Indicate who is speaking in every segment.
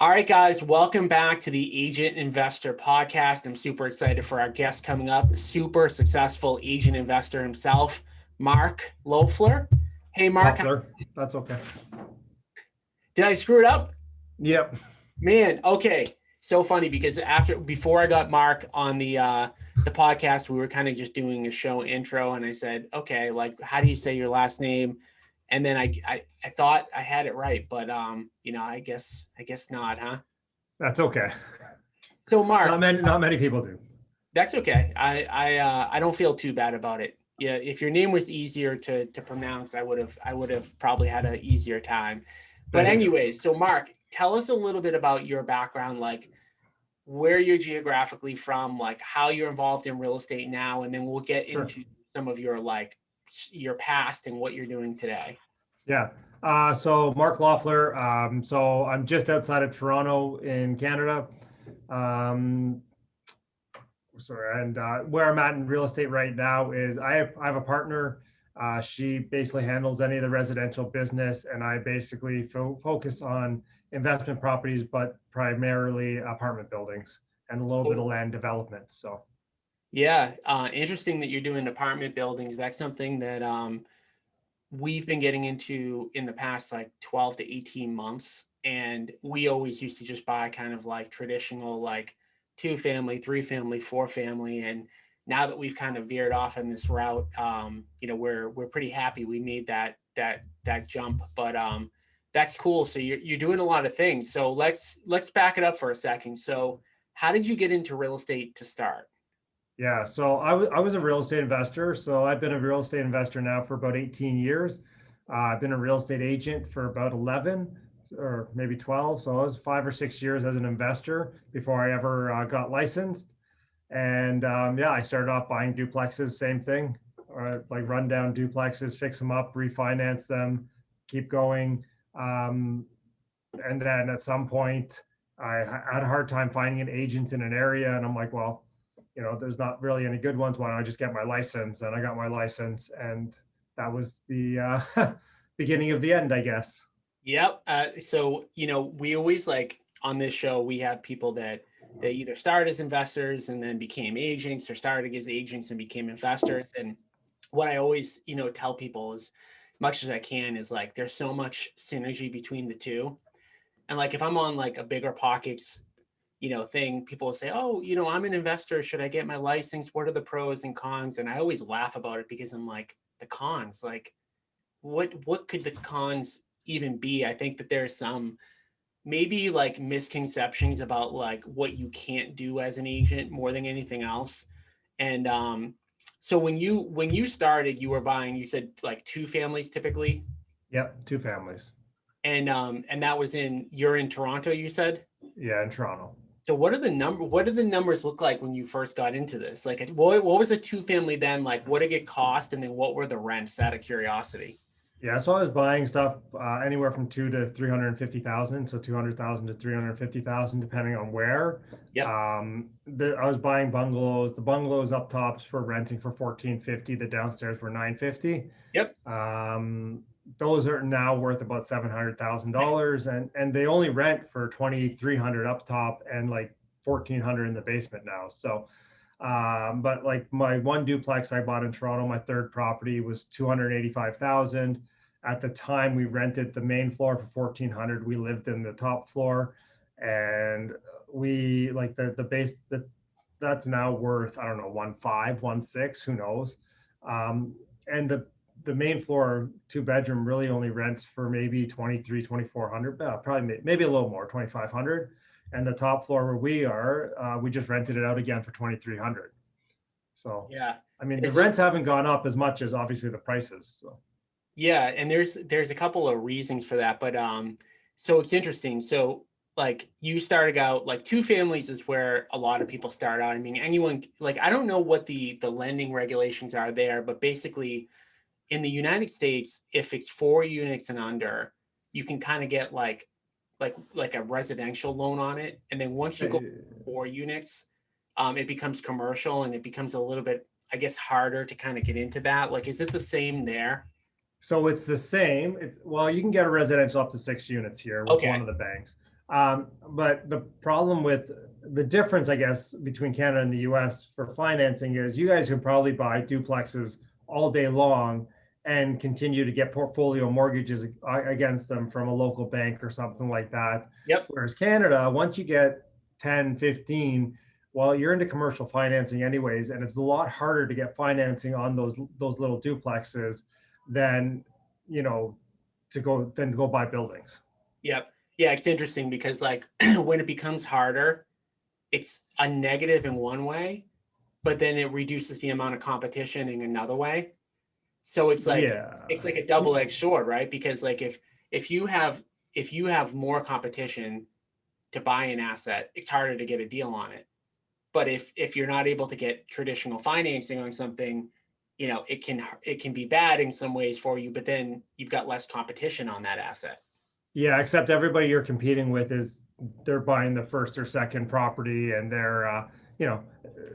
Speaker 1: All right, guys, welcome back to the Agent Investor Podcast. I'm super excited for our guest coming up, super successful agent investor himself, Mark Loeffler. Hey, Mark.
Speaker 2: Loeffler. That's okay.
Speaker 1: Did I screw it up?
Speaker 2: Yep.
Speaker 1: Man, okay. So funny because before I got Mark on the podcast, we were kind of just doing a show intro, and I said, okay, like, how do you say your last name? And then I thought I had it right, but I guess not, huh?
Speaker 2: That's okay.
Speaker 1: So Mark,
Speaker 2: Not many people do.
Speaker 1: that's okay. I don't feel too bad about it. Yeah, if your name was easier to pronounce, I would have probably had an easier time. But anyways, so Mark, tell us a little bit about your background, like where you're geographically from, like how you're involved in real estate now, and then we'll get into some of your your past and what you're doing today.
Speaker 2: Yeah. So Mark Loeffler. So I'm just outside of Toronto in Canada. And where I'm at in real estate right now is I have a partner. She basically handles any of the residential business, and I basically focus on investment properties, but primarily apartment buildings and a little bit of land development. So.
Speaker 1: Yeah, interesting that you're doing apartment buildings. That's something that we've been getting into in the past like 12 to 18 months. And we always used to just buy kind of like traditional, like 2-family, 3-family, 4-family. And now that we've kind of veered off in this route, we're pretty happy we made that jump. But that's cool. So you're doing a lot of things. So let's back it up for a second. So how did you get into real estate to start?
Speaker 2: Yeah, so I was a real estate investor. So I've been a real estate investor now for about 18 years. I've been a real estate agent for about 11 or maybe 12. So I was 5 or 6 years as an investor before I ever got licensed. And yeah, I started off buying duplexes, same thing, like rundown duplexes, fix them up, refinance them, keep going. And then at some point, I had a hard time finding an agent in an area, and I'm like, well, there's not really any good ones. Why don't I just get my license? And I got my license, and that was the beginning of the end, I guess.
Speaker 1: Yep. So, we always on this show, we have people that they either started as investors and then became agents, or started as agents and became investors. And what I always, tell people as much as I can is like, there's so much synergy between the two. And like, if I'm on like a bigger pockets, thing, people will say, oh, I'm an investor. Should I get my license? What are the pros and cons? And I always laugh about it because I'm like, the cons, like what could the cons even be? I think that there's some maybe like misconceptions about like what you can't do as an agent more than anything else. And so when you started, you were buying, you said like 2 families typically.
Speaker 2: Yep, 2 families.
Speaker 1: And that was you're in Toronto, you said?
Speaker 2: Yeah, in Toronto.
Speaker 1: So what did the numbers look like when you first got into this? Like, what was a 2-family then? Like, what did it cost? And then what were the rents, out of curiosity?
Speaker 2: Yeah, so I was buying stuff anywhere from 2 to 350,000, so 200,000 to 350,000, depending on where.
Speaker 1: Yep.
Speaker 2: I was buying bungalows. The bungalows up tops were renting for 1,450. The downstairs were 950.
Speaker 1: Yep.
Speaker 2: Those are now worth about $700,000, and they only rent for 2,300 up top and like 1,400 in the basement now. So, but like my one duplex I bought in Toronto, my third property, was 285,000. At the time, we rented the main floor for 1,400. We lived in the top floor, and we like the base that's now worth, I don't know, 1.5, 1.6, who knows. And the main floor 2-bedroom really only rents for maybe 2,400, probably maybe a little more, 2,500. And the top floor where we are, we just rented it out again for 2,300. So
Speaker 1: yeah,
Speaker 2: I mean, the rents haven't gone up as much as obviously the prices. So
Speaker 1: yeah, and there's a couple of reasons for that, but so it's interesting. So like you started out like 2 families is where a lot of people start out. I mean, anyone, like, I don't know what the lending regulations are there, but basically in the United States, if it's 4 units and under, you can kind of get like a residential loan on it. And then once you go 4 units, it becomes commercial, and it becomes a little bit, I guess, harder to kind of get into that. Like, is it the same there?
Speaker 2: So it's the same. Well, you can get a residential up to 6 units here with one of the banks. But the problem with the difference, I guess, between Canada and the US for financing is you guys can probably buy duplexes all day long and continue to get portfolio mortgages against them from a local bank or something like that.
Speaker 1: Yep.
Speaker 2: Whereas Canada, once you get 10, 15, well, you're into commercial financing anyways, and it's a lot harder to get financing on those little duplexes than, you know, to go buy buildings.
Speaker 1: Yep. Yeah, it's interesting because like when it becomes harder, it's a negative in one way, but then it reduces the amount of competition in another way. So it's
Speaker 2: Yeah.
Speaker 1: like a double-edged sword, right? Because like if you have if you have more competition to buy an asset, it's harder to get a deal on it. But if you're not able to get traditional financing on something, you know, it can be bad in some ways for you, but then you've got less competition on that asset.
Speaker 2: Yeah, except everybody you're competing with is they're buying the first or second property, and you know,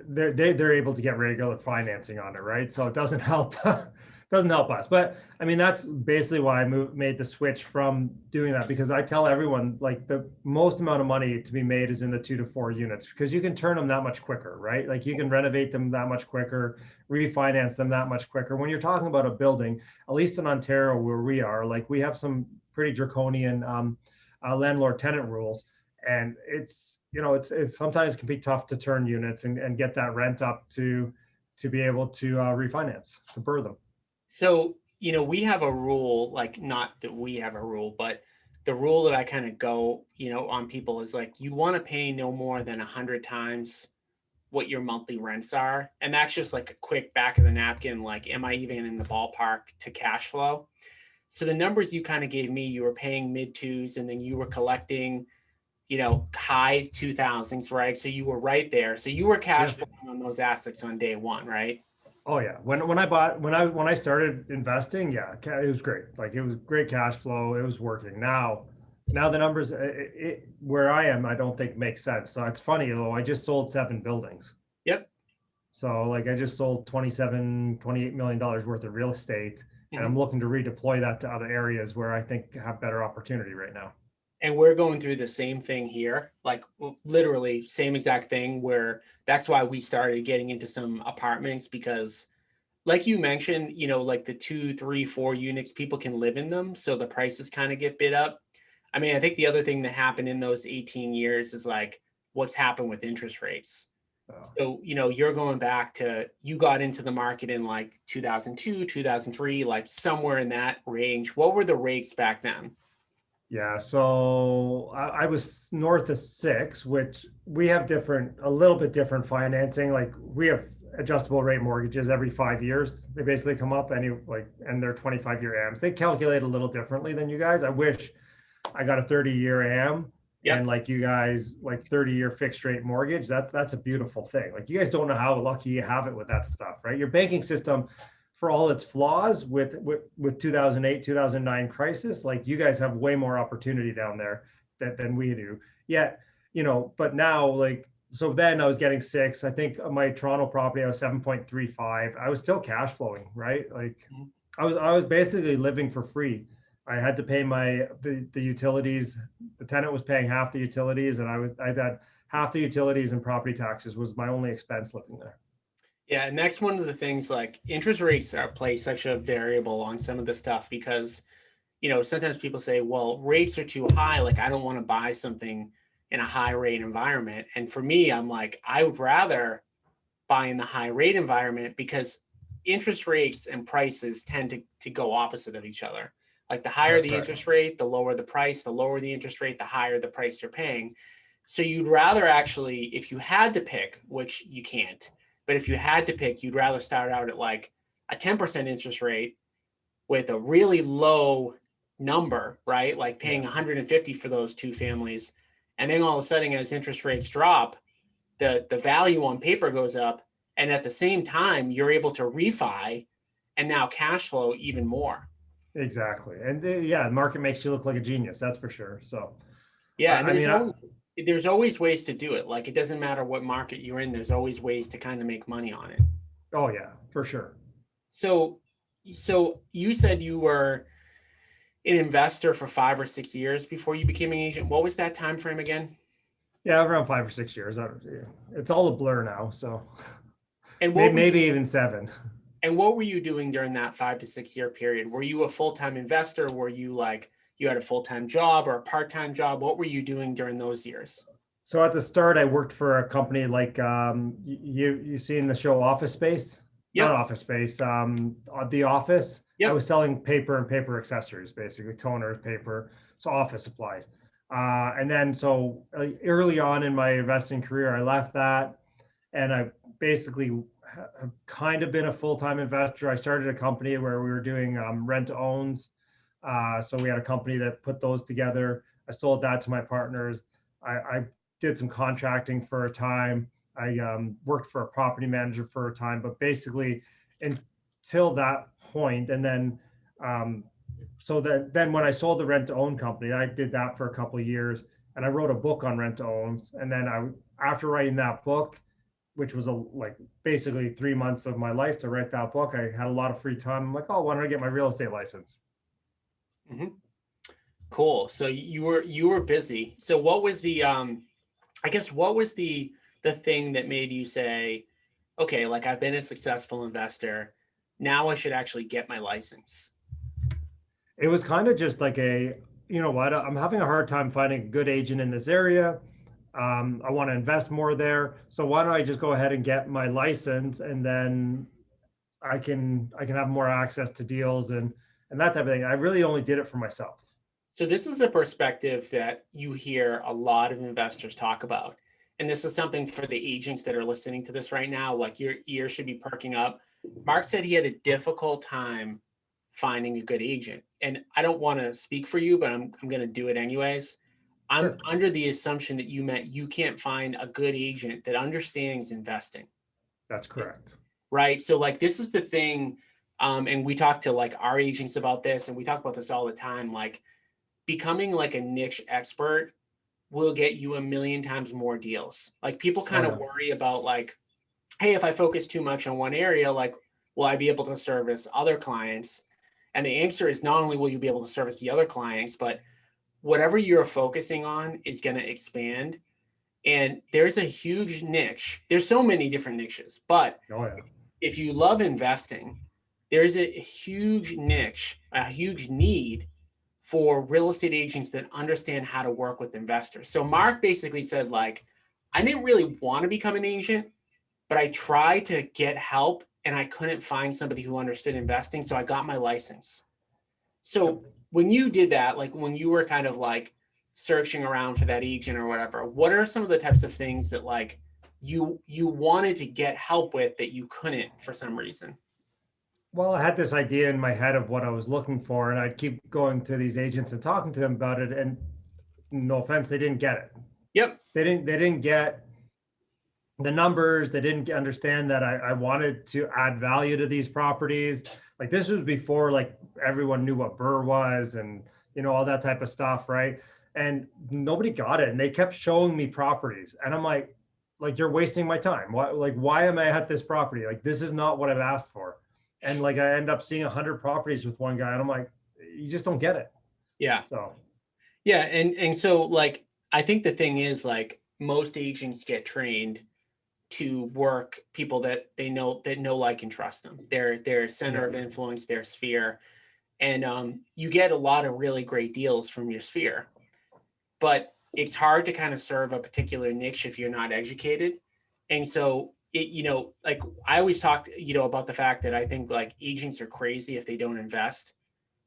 Speaker 2: they're able to get regular financing on it, right? So it doesn't help doesn't help us. But I mean, that's basically why I made the switch from doing that, because I tell everyone like the most amount of money to be made is in the 2 to 4 units, because you can turn them that much quicker, right? Like you can renovate them that much quicker, refinance them that much quicker. When you're talking about a building, at least in Ontario where we are, like we have some pretty draconian landlord tenant rules, and it's, you know, it's sometimes can be tough to turn units and get that rent up to be able to refinance to burr them.
Speaker 1: So, you know, we have a rule, like not that we have a rule, but the rule that I kind of go, you know, on people is like you want to pay no more than 100 times what your monthly rents are. And that's just like a quick back of the napkin, like, am I even in the ballpark to cash flow? So the numbers you kind of gave me, you were paying mid twos and then you were collecting, you know, high 2000s, right? So you were right there. So you were cash
Speaker 2: Yeah.
Speaker 1: flowing on those assets on day one, right?
Speaker 2: Oh yeah. When I started investing, yeah, it was great. Like it was great cash flow. It was working. Now the numbers where I am, I don't think makes sense. So it's funny though. I just sold 7 buildings.
Speaker 1: Yep.
Speaker 2: So like I just sold 28 million dollars worth of real estate, and
Speaker 1: Mhm.
Speaker 2: I'm looking to redeploy that to other areas where I think have better opportunity right now.
Speaker 1: And we're going through the same thing here, like literally same exact thing where that's why we started getting into some apartments because like you mentioned, you know, like the 2, 3, 4 units, people can live in them. So the prices kind of get bid up. I mean, I think the other thing that happened in those 18 years is like what's happened with interest rates.
Speaker 2: So
Speaker 1: So, you know, you're going back to you got into the market in like 2002, 2003, like somewhere in that range. What were the rates back then?
Speaker 2: yeah, so I was north of 6, which we have a little bit different financing. Like we have adjustable rate mortgages every 5 years. They basically come up and they're 25-year AMs. They calculate a little differently than you guys. I wish I got a 30-year AM and
Speaker 1: Yep.
Speaker 2: like you guys, like 30-year fixed rate mortgage. That's a beautiful thing. Like you guys don't know how lucky you have it with that stuff, right? Your banking system, for all its flaws with 2008 2009 crisis, like you guys have way more opportunity down there than we do. Yet, you know, but now like so then I was getting 6. I think my Toronto property I was 7.35. I was still cash flowing, right? Like
Speaker 1: Mhm.
Speaker 2: I was basically living for free. I had to pay the utilities. The tenant was paying half the utilities, and I had half the utilities, and property taxes was my only expense living there.
Speaker 1: Yeah, and that's one of the things like interest rates are play such a variable on some of the stuff because, you know, sometimes people say, well, rates are too high. Like, I don't want to buy something in a high rate environment. And for me, I'm like, I would rather buy in the high rate environment because interest rates and prices tend to go opposite of each other. Like, the higher
Speaker 2: That's
Speaker 1: the
Speaker 2: right.
Speaker 1: interest rate, the lower the price, the lower the interest rate, the higher the price you're paying. So you'd rather actually, if you had to pick, which you can't, but if you had to pick, you'd rather start out at like a 10% interest rate with a really low number, right? Like paying
Speaker 2: Yeah.
Speaker 1: 150 for those two families. And then all of a sudden, as interest rates drop, the value on paper goes up. And at the same time, you're able to refi and now cash flow even more.
Speaker 2: Exactly. And yeah, the market makes you look like a genius. That's for sure. So,
Speaker 1: Yeah. And
Speaker 2: I mean,
Speaker 1: there's always ways to do it. Like it doesn't matter what market you're in, there's always ways to kind of make money on it.
Speaker 2: oh yeah, for sure.
Speaker 1: So you said you were an investor for 5 or 6 years before you became an agent. What was that time frame again?
Speaker 2: Yeah, around 5 or 6 years. It's all a blur now. So
Speaker 1: And what were
Speaker 2: maybe
Speaker 1: you,
Speaker 2: even 7.
Speaker 1: and what were you doing during that 5 to 6 year period? Were you a full-time investor? Were you like you had a full-time job or a part-time job? What were you doing during those years?
Speaker 2: So at the start, I worked for a company like you've seen the show Office Space, not
Speaker 1: Yep.
Speaker 2: Office Space, The Office. I
Speaker 1: Yep.
Speaker 2: was selling paper and paper accessories, basically toners, paper, so office supplies. And then so early on in my investing career, I left that, and I basically have kind of been a full-time investor. I started a company where we were doing rent to owns. So we had a company that put those together. I sold that to my partners. I did some contracting for a time. I worked for a property manager for a time, but basically until that point, and then so that then when I sold the rent to own company, I did that for a couple of years, and I wrote a book on rent to owns. And then after writing that book, which was like basically 3 months of my life to write that book, I had a lot of free time. I'm like, oh, why don't I get my real estate license?
Speaker 1: Mm-hmm. Cool. So you were busy. So what was the I guess what was the thing that made you say, okay, like I've been a successful investor, now I should actually get my license?
Speaker 2: It was kind of just like you know what, I'm having a hard time finding a good agent in this area. I want to invest more there. So why don't I just go ahead and get my license, and then I can have more access to deals and that type of thing. I really only did it for myself.
Speaker 1: So this is a perspective that you hear a lot of investors talk about. And this is something for the agents that are listening to this right now, like your ears should be perking up. Mark said he had a difficult time finding a good agent. And I don't want to speak for you, but I'm going to do it anyways. I'm
Speaker 2: Sure.
Speaker 1: under the assumption that you meant you can't find a good agent that understands investing,
Speaker 2: That's correct.
Speaker 1: right? So like this is the thing, and we talk to like our agents about this, and we talk about this all the time. Like becoming like a niche expert will get you a million times more deals. Like people
Speaker 2: Oh
Speaker 1: kind of
Speaker 2: yeah.
Speaker 1: worry about like, hey, if I focus too much on one area, like, will I be able to service other clients? And the answer is not only will you be able to service the other clients, but whatever you're focusing on is going to expand. And there's a huge niche. There's so many different niches, but
Speaker 2: Oh yeah.
Speaker 1: if you love investing, there's a huge niche, a huge need for real estate agents that understand how to work with investors. So Mark basically said, like, I didn't really want to become an agent, but I tried to get help and I couldn't find somebody who understood investing. So I got my license.
Speaker 2: Yep.
Speaker 1: So when you did that, like when you were kind of like searching around for that agent or whatever, what are some of the types of things that like you wanted to get help with that you couldn't for some reason?
Speaker 2: Well, I had this idea in my head of what I was looking for, and I'd keep going to these agents and talking to them about it. And no offense, they didn't get it.
Speaker 1: Yep.
Speaker 2: They didn't get the numbers. They didn't understand that I wanted to add value to these properties. Like this was before like everyone knew what Burr was, and all that type of stuff, right? And nobody got it. And they kept showing me properties. And I'm like you're wasting my time. Why am I at this property? Like this is not what I've asked for. And like I end up seeing 100 properties with one guy, and I'm like, you just don't get it.
Speaker 1: Yeah.
Speaker 2: So
Speaker 1: Yeah. And so like I think the thing is like most agents get trained to work people that they know that know, like, and trust them. Their center
Speaker 2: yeah.
Speaker 1: of influence, their sphere. And you get a lot of really great deals from your sphere. But it's hard to kind of serve a particular niche if you're not educated. And so like I always talk, about the fact that I think like agents are crazy if they don't invest.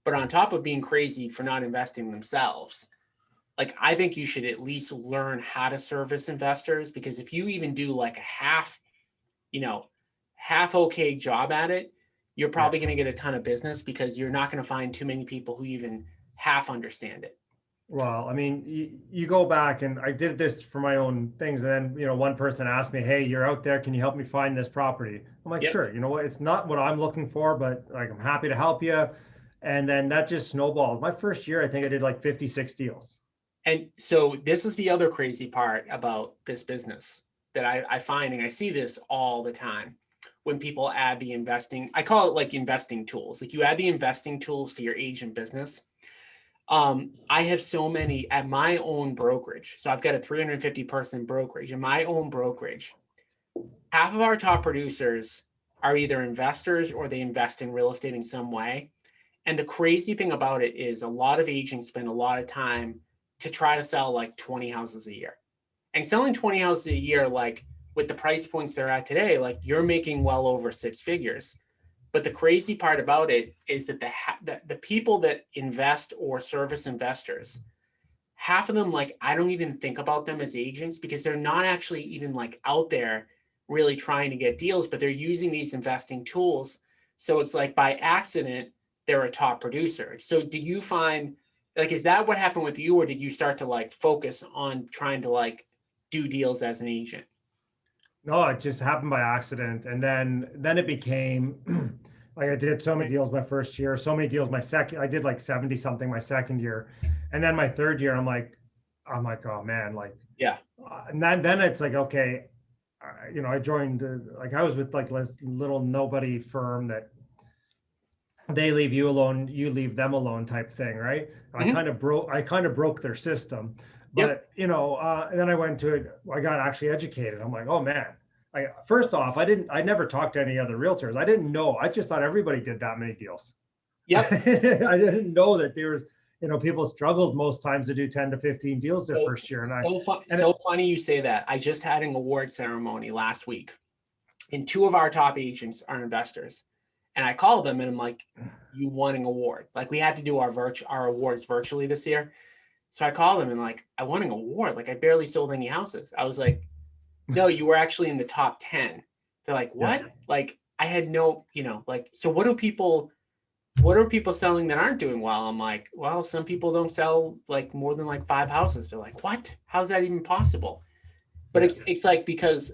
Speaker 1: But on top of being crazy for not investing themselves, like I think you should at least learn how to service investors, because if you even do like a you know, half okay job at it, you're
Speaker 2: Yeah.
Speaker 1: probably going to get a ton of business because you're not going to find too many people who even half understand it.
Speaker 2: Well, I mean, you go back, and I did this for my own things. And then, one person asked me, hey, you're out there. Can you help me find this property? I'm like,
Speaker 1: Yep.
Speaker 2: sure. You know what? It's not what I'm looking for, but like, I'm happy to help you. And then that just snowballed. My first year, I think I did like 56 deals.
Speaker 1: And so this is the other crazy part about this business that I find, and I see this all the time when people add the investing, I call it like investing tools. Like you add the investing tools to your agent business. I have so many at my own brokerage. So I've got a 350 person brokerage. In my own brokerage, half of our top producers are either investors or they invest in real estate in some way. And the crazy thing about it is a lot of agents spend a lot of time to try to sell like 20 houses a year. And selling 20 houses a year, like with the price points they're at today, like you're making well over six figures. But the crazy part about it is that the people that invest or service investors, half of them, like, I don't even think about them as agents because they're not actually even like out there really trying to get deals, but they're using these investing tools. So it's like by accident, they're a top producer. So did you find, like, is that what happened with you, or did you start to like focus on trying to like do deals as an agent?
Speaker 2: No, it just happened by accident. And then it became like I did so many deals my first year, so many deals my second, I did like 70 something my second year. And then my third year, I'm like, oh man, like,
Speaker 1: Yeah.
Speaker 2: and then it's like, okay, I joined, like I was with like this little nobody firm that they leave you alone, you leave them alone type thing, right? I
Speaker 1: Mhm.
Speaker 2: kind of broke their system.
Speaker 1: Yep.
Speaker 2: But and then I went to it, I got actually educated. I'm like, oh man. First off, I never talked to any other realtors. I didn't know. I just thought everybody did that many deals. I
Speaker 1: Yep.
Speaker 2: didn't know that there was, people struggled most times to do 10 to 15 deals their
Speaker 1: So,
Speaker 2: first year. And
Speaker 1: so funny you say that. I just had an award ceremony last week, and two of our top agents are investors. And I called them and I'm like, you won an award. Like we had to do our awards virtually this year. So I called them and like, I won an award. Like I barely sold any houses. I was like, no, you were actually in the top 10. They're like,
Speaker 2: yeah.
Speaker 1: what? Like I had no, like, so what are people selling that aren't doing well? I'm like, well, some people don't sell like more than like five houses. They're like, what? How's that even possible? But
Speaker 2: Yeah.
Speaker 1: it's like, because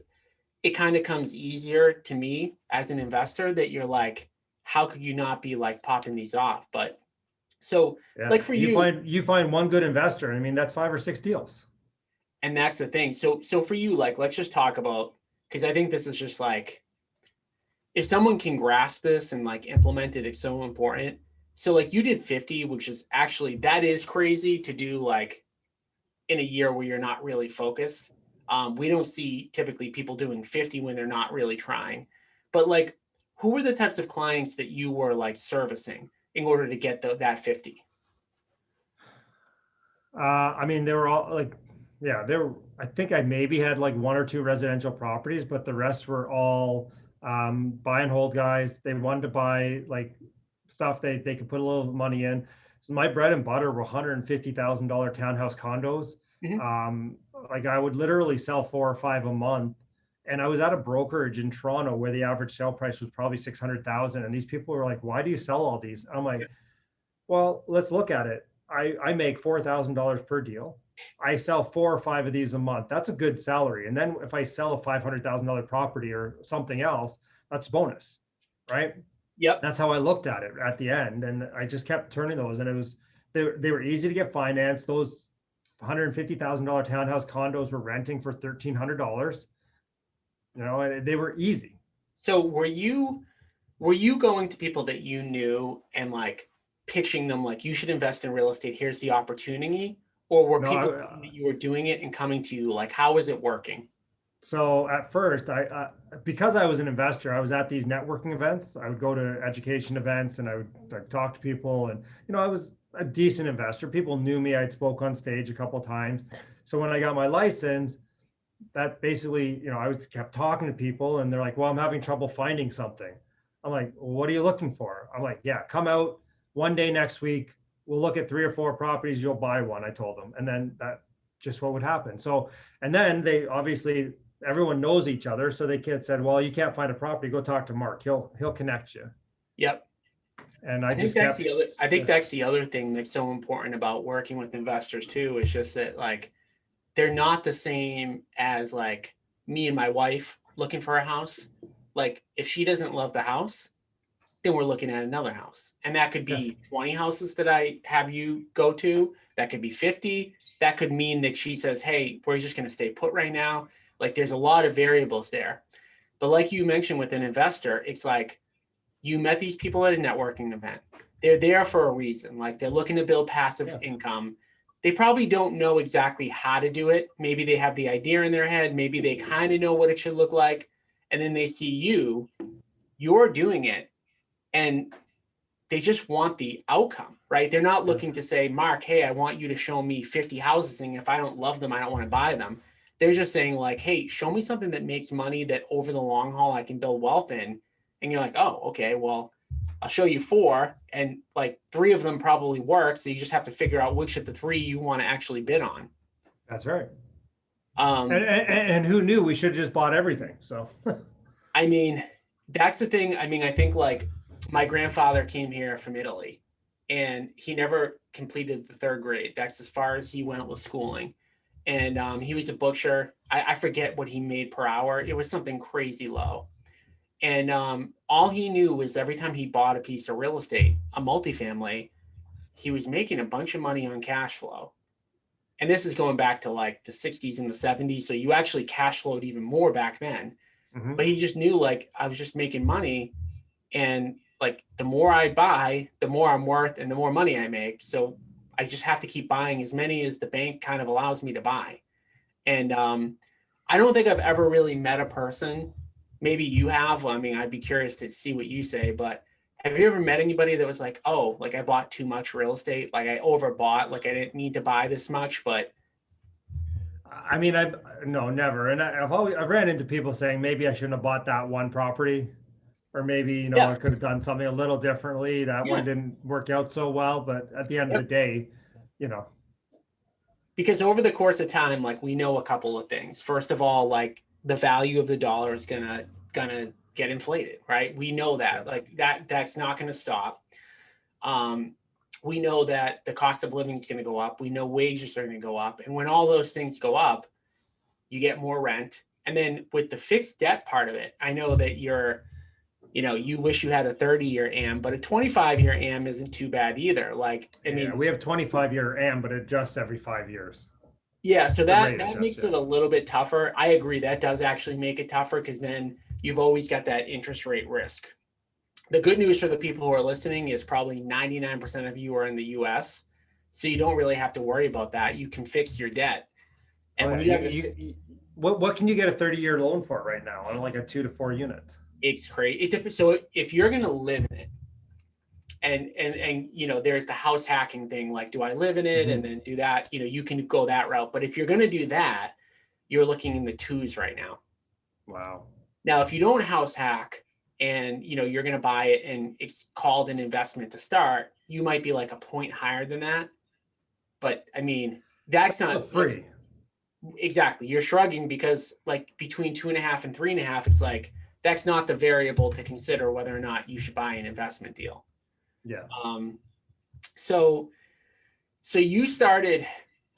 Speaker 1: it kind of comes easier to me as an investor that you're like, how could you not be like popping these off? But so
Speaker 2: Yeah.
Speaker 1: like for you,
Speaker 2: You find one good investor. I mean, that's 5 or 6 deals.
Speaker 1: and that's the thing. So for you, like, let's just talk about, because I think this is just like, if someone can grasp this and like implement it, it's so important. So like you did 50, which is actually, that is crazy to do like in a year where you're not really focused. We don't see typically people doing 50 when they're not really trying. But like, who were the types of clients that you were like servicing in order to get that 50?
Speaker 2: I mean, they were all like, yeah, I think I maybe had like 1 or 2 residential properties, but the rest were all buy and hold guys. They wanted to buy like stuff they could put a little money in. So my bread and butter were $150,000 townhouse condos.
Speaker 1: Mhm.
Speaker 2: Um, like I would literally sell 4 or 5 a month. And I was at a brokerage in Toronto where the average sale price was probably 600,000. And these people were like, why do you sell all these? I'm like, well, let's look at it. I make $4,000 per deal. I sell 4 or 5 of these a month. That's a good salary. And then if I sell a $500,000 property or something else, that's bonus, right?
Speaker 1: Yep.
Speaker 2: That's how I looked at it at the end. And I just kept turning those, and they were easy to get financed. Those $150,000 townhouse condos were renting for $1,300. And they were easy.
Speaker 1: So were you going to people that you knew and like pitching them like, you should invest in real estate, here's the opportunity? Or were
Speaker 2: No,
Speaker 1: people that you were doing it and coming to you like, how is it working?
Speaker 2: So at first, because I was an investor, I was at these networking events. I would go to education events and I'd talk to people, and I was a decent investor. People knew me. I'd spoke on stage a couple of times. So when I got my license, that basically, I was kept talking to people, and they're like, "Well, I'm having trouble finding something." I'm like, well, "What are you looking for?" I'm like, "Yeah, come out one day next week. We'll look at 3 or 4 properties. You'll buy one." I told them, and then that just what would happen. So, and then they obviously everyone knows each other, so they said, "Well, you can't find a property. Go talk to Mark. He'll connect you."
Speaker 1: Yep.
Speaker 2: And I
Speaker 1: I think
Speaker 2: just
Speaker 1: that's
Speaker 2: kept,
Speaker 1: the other I think
Speaker 2: yeah,
Speaker 1: that's the other thing that's so important about working with investors too, is just that like they're not the same as like me and my wife looking for a house. Like if she doesn't love the house, then we're looking at another house. And that could
Speaker 2: yeah,
Speaker 1: be 20 houses that I have you go to. That could be 50. That could mean that she says, hey, we're just going to stay put right now. Like there's a lot of variables there. But like you mentioned with an investor, it's like you met these people at a networking event. they're there for a reason. Like they're looking to build passive
Speaker 2: Yeah.
Speaker 1: income. They probably don't know exactly how to do it. Maybe they have the idea in their head. Maybe they kind of know what it should look like. And then they see you're doing it, and they just want the outcome, right? They're not looking to say, Mark, hey, I want you to show me 50 houses, and if I don't love them, I don't want to buy them. They're just saying like, hey, show me something that makes money that over the long haul I can build wealth in. And you're like, oh, okay, well, I'll show you 4, and like 3 of them probably work. So you just have to figure out which of the 3 you want to actually bid on.
Speaker 2: That's right.
Speaker 1: Um,
Speaker 2: And who knew we should have just bought everything? So
Speaker 1: I mean, that's the thing. I mean, I think like my grandfather came here from Italy, and he never completed the 3rd grade. That's as far as he went with schooling. And he was a butcher. I forget what he made per hour. It was something crazy low. And all he knew was every time he bought a piece of real estate, a multifamily, he was making a bunch of money on cash flow. And this is going back to like the 60s and the 70s. So you actually cash flowed even more back then.
Speaker 2: Mhm.
Speaker 1: But he just knew like I was just making money. And like the more I buy, the more I'm worth and the more money I make. So I just have to keep buying as many as the bank kind of allows me to buy. And I don't think I've ever really met a person. Maybe you have. I mean, I'd be curious to see what you say, but have you ever met anybody that was like, oh, like I bought too much real estate, like I overbought, like I didn't need to buy this much, but
Speaker 2: I mean, no, never. And I've ran into people saying maybe I shouldn't have bought that one property, or maybe, you know,
Speaker 1: yeah,
Speaker 2: I could have done something a little differently. That one
Speaker 1: yeah,
Speaker 2: didn't work out so well. But at the end of the
Speaker 1: yep.
Speaker 2: day, you know,
Speaker 1: Because over the course of time, like we know a couple of things. First of all, like the value of the dollar is gonna get inflated, right? We know
Speaker 2: yeah,
Speaker 1: that, like that's not gonna stop. Um, we know that the cost of living is going to go up. We know wages are going to go up. And when all those things go up, you get more rent. And then with the fixed debt part of it, I know that you wish you had a 30-year AM, but a 25-year AM isn't too bad either. Like, I
Speaker 2: yeah.
Speaker 1: mean,
Speaker 2: We have 25-year AM, but it adjusts every 5 years.
Speaker 1: yeah, so
Speaker 2: The
Speaker 1: that
Speaker 2: rate
Speaker 1: that
Speaker 2: adjusts,
Speaker 1: makes
Speaker 2: yeah.
Speaker 1: it a little bit tougher. I agree. That does actually make it tougher because then you've always got that interest rate risk. The good news for the people who are listening is probably 99% of you are in the US. So you don't really have to worry about that. You can fix your debt. And
Speaker 2: Oh
Speaker 1: when
Speaker 2: yeah.
Speaker 1: you have
Speaker 2: What can you get a 30-year loan for right now on like a 2 to 4 unit?
Speaker 1: it's crazy. So if you're going to live in it, and there's the house hacking thing, like do I live in it and
Speaker 2: Mhm.
Speaker 1: then do that, you can go that route. But if you're going to do that, you're looking in the 2s right now.
Speaker 2: Wow.
Speaker 1: Now, if you don't house hack and you're going to buy it and it's called an investment to start, you might be like a point higher than that. But I mean, that's
Speaker 2: Still
Speaker 1: not like
Speaker 2: free.
Speaker 1: exactly. You're shrugging because like between 2.5 and 3.5, it's like that's not the variable to consider whether or not you should buy an investment deal.
Speaker 2: Yeah.
Speaker 1: Um, so you started.